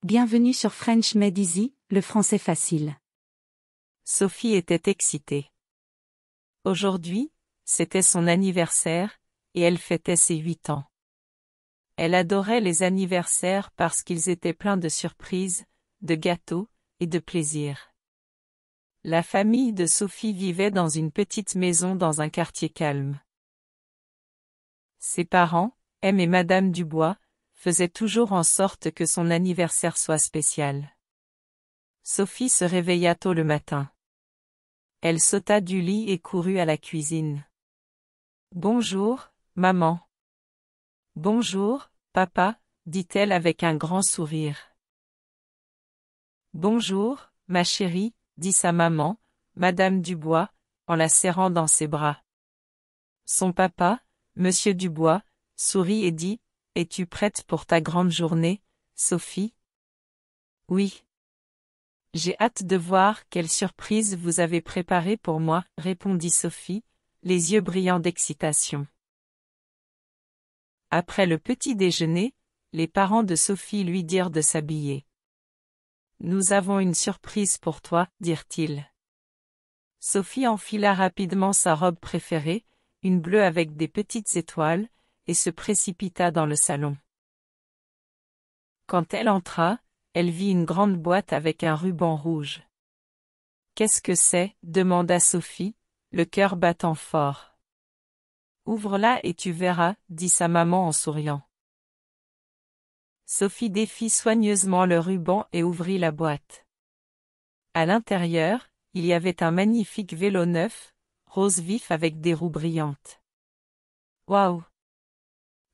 Bienvenue sur French Made Easy, le français facile. Sophie était excitée. Aujourd'hui, c'était son anniversaire, et elle fêtait ses 8 ans. Elle adorait les anniversaires parce qu'ils étaient pleins de surprises, de gâteaux, et de plaisir. La famille de Sophie vivait dans une petite maison dans un quartier calme. Ses parents, M et Madame Dubois, faisaient toujours en sorte que son anniversaire soit spécial. Sophie se réveilla tôt le matin. Elle sauta du lit et courut à la cuisine. « Bonjour, maman. »« Bonjour, papa », dit-elle avec un grand sourire. « Bonjour, ma chérie », dit sa maman, Madame Dubois, en la serrant dans ses bras. Son papa, Monsieur Dubois, sourit et dit « Es-tu prête pour ta grande journée, Sophie ?»« Oui. »« J'ai hâte de voir quelle surprise vous avez préparée pour moi, » répondit Sophie, les yeux brillants d'excitation. Après le petit déjeuner, les parents de Sophie lui dirent de s'habiller. « Nous avons une surprise pour toi, » dirent-ils. Sophie enfila rapidement sa robe préférée, une bleue avec des petites étoiles, et se précipita dans le salon. Quand elle entra, elle vit une grande boîte avec un ruban rouge. « Qu'est-ce que c'est ?» demanda Sophie, le cœur battant fort. « Ouvre-la et tu verras, » dit sa maman en souriant. Sophie défit soigneusement le ruban et ouvrit la boîte. À l'intérieur, il y avait un magnifique vélo neuf, rose vif avec des roues brillantes. « Waouh !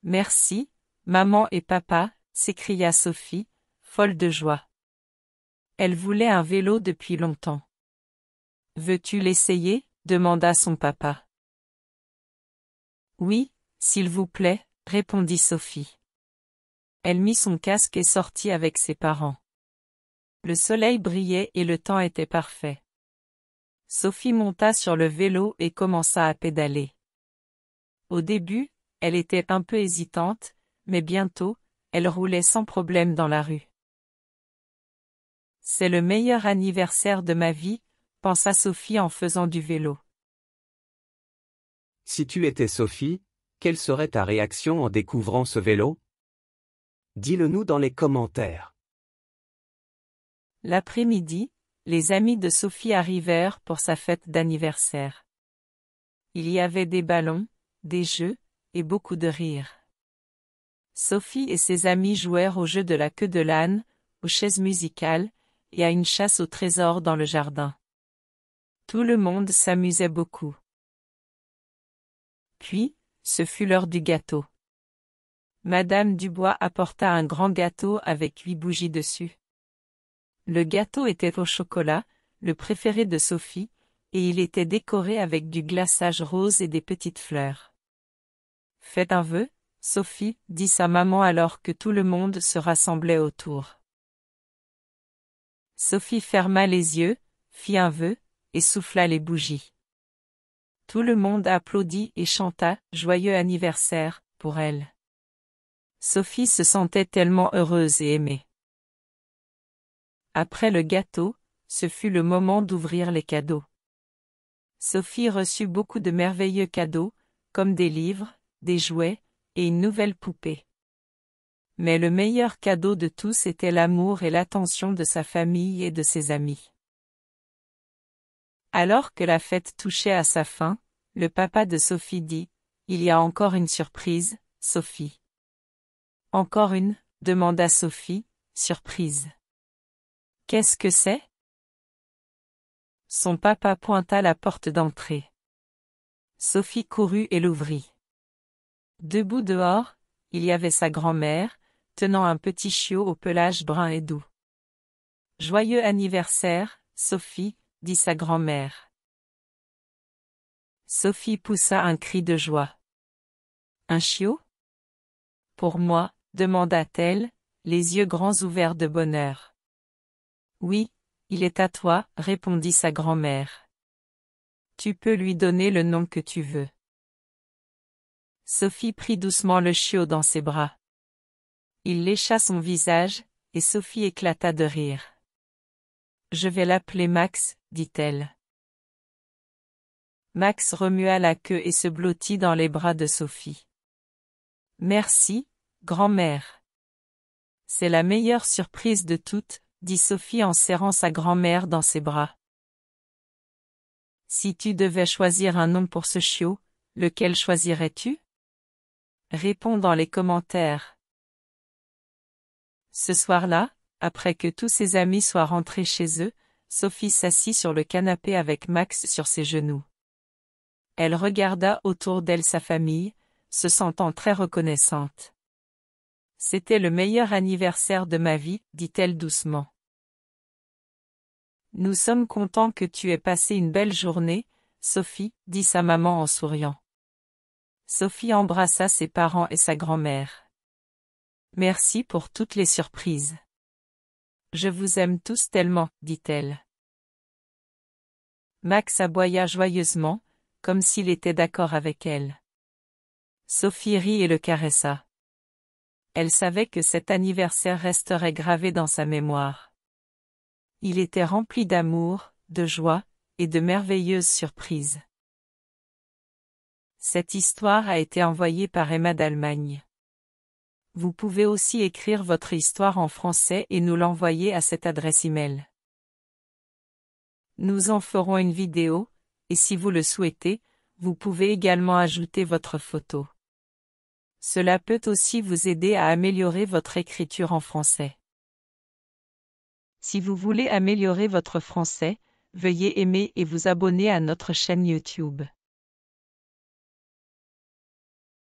Merci, maman et papa !» s'écria Sophie, folle de joie. Elle voulait un vélo depuis longtemps. « Veux-tu l'essayer ?» demanda son papa. « Oui, s'il vous plaît » répondit Sophie. Elle mit son casque et sortit avec ses parents. Le soleil brillait et le temps était parfait. Sophie monta sur le vélo et commença à pédaler. Au début, elle était un peu hésitante, mais bientôt, elle roulait sans problème dans la rue. « C'est le meilleur anniversaire de ma vie », pensa Sophie en faisant du vélo. Si tu étais Sophie, quelle serait ta réaction en découvrant ce vélo? Dis-le-nous dans les commentaires. L'après-midi, les amis de Sophie arrivèrent pour sa fête d'anniversaire. Il y avait des ballons, des jeux, et beaucoup de rires. Sophie et ses amis jouèrent au jeu de la queue de l'âne, aux chaises musicales, et à une chasse au trésor dans le jardin. Tout le monde s'amusait beaucoup. Puis, ce fut l'heure du gâteau. Madame Dubois apporta un grand gâteau avec 8 bougies dessus. Le gâteau était au chocolat, le préféré de Sophie, et il était décoré avec du glaçage rose et des petites fleurs. « Faites un vœu, Sophie, » dit sa maman alors que tout le monde se rassemblait autour. Sophie ferma les yeux, fit un vœu, et souffla les bougies. Tout le monde applaudit et chanta « Joyeux anniversaire » pour elle. Sophie se sentait tellement heureuse et aimée. Après le gâteau, ce fut le moment d'ouvrir les cadeaux. Sophie reçut beaucoup de merveilleux cadeaux, comme des livres, des jouets, et une nouvelle poupée. Mais le meilleur cadeau de tous était l'amour et l'attention de sa famille et de ses amis. Alors que la fête touchait à sa fin, le papa de Sophie dit « Il y a encore une surprise, Sophie. » « Encore une ?» demanda Sophie, surprise. « Qu'est-ce que c'est ?» Son papa pointa la porte d'entrée. Sophie courut et l'ouvrit. Debout dehors, il y avait sa grand-mère, tenant un petit chiot au pelage brun et doux. « Joyeux anniversaire, Sophie !» dit sa grand-mère. Sophie poussa un cri de joie. « Un chiot ? Pour moi ?» demanda-t-elle, les yeux grands ouverts de bonheur. « Oui, il est à toi » répondit sa grand-mère. « Tu peux lui donner le nom que tu veux. » Sophie prit doucement le chiot dans ses bras. Il lécha son visage, et Sophie éclata de rire. Je vais l'appeler Max, dit-elle. Max remua la queue et se blottit dans les bras de Sophie. Merci, grand-mère. C'est la meilleure surprise de toutes, dit Sophie en serrant sa grand-mère dans ses bras. Si tu devais choisir un nom pour ce chiot, lequel choisirais-tu? Réponds dans les commentaires. Ce soir-là, après que tous ses amis soient rentrés chez eux, Sophie s'assit sur le canapé avec Max sur ses genoux. Elle regarda autour d'elle sa famille, se sentant très reconnaissante. C'était le meilleur anniversaire de ma vie, dit-elle doucement. Nous sommes contents que tu aies passé une belle journée, Sophie, dit sa maman en souriant. Sophie embrassa ses parents et sa grand-mère. Merci pour toutes les surprises. Je vous aime tous tellement, dit-elle. Max aboya joyeusement, comme s'il était d'accord avec elle. Sophie rit et le caressa. Elle savait que cet anniversaire resterait gravé dans sa mémoire. Il était rempli d'amour, de joie, et de merveilleuses surprises. Cette histoire a été envoyée par Emma d'Allemagne. Vous pouvez aussi écrire votre histoire en français et nous l'envoyer à cette adresse email. Nous en ferons une vidéo, et si vous le souhaitez, vous pouvez également ajouter votre photo. Cela peut aussi vous aider à améliorer votre écriture en français. Si vous voulez améliorer votre français, veuillez aimer et vous abonner à notre chaîne YouTube.